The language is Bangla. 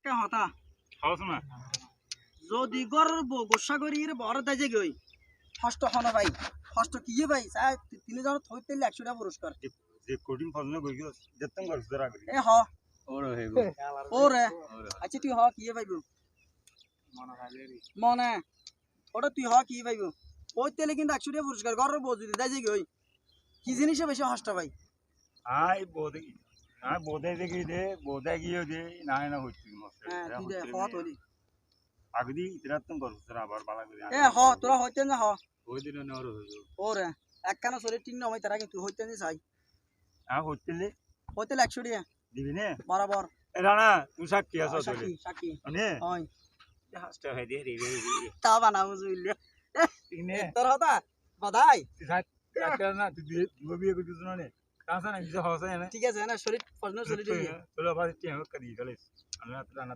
একটা হতা হাউস না যদি গরর গোসা করি বড় দাজে গই হস্ত হন ভাই হস্ত কি ভাই চাই তিনি জন থইতে 100 টাকা পুরস্কার যে কোডিং ফজনে গই গো যেতন করছ দরা করি এ হ ওরে হেব ওরে আচ্ছা তুই হ কি ভাইবো মনে ওটা তুই হ কি ভাইবো ওই তেলে কিন্তু 100 টাকা পুরস্কার গরর বজি দাজে গই কি জিনিসে বেশি হস্ত ভাই আই বোধে দেখি দে বোধে গিয়ে দে না না হচ্ছে হ্যাঁ তুই দে হ তোলি আগদি ইতরাতন করছ দরা আবার বালা করি এ হ তোরা হইতে না হ ওই দিন না ওরে হেব ওরে একখানা সরে টিং নমাই তারা কিন্তু হইতে না চাই হচ্ছে হইতে 100 টাকা দিবি নে বরাবর এ রানা তুই সাক্ষী আছো তোলে সাক্ষী সাক্ষী নে হয় হাসটা হয় দে রে তা বানাবো বুঝলি নে তোর হতা বাদাই তুই সাক্ষী না তুই বিয়ে করছিস না নে কাঁচা না কিছু হসে না ঠিক আছে না শরীর প্রশ্ন শরীর তোলা বাড়ি টিয়া করি গেলে আমরা রানা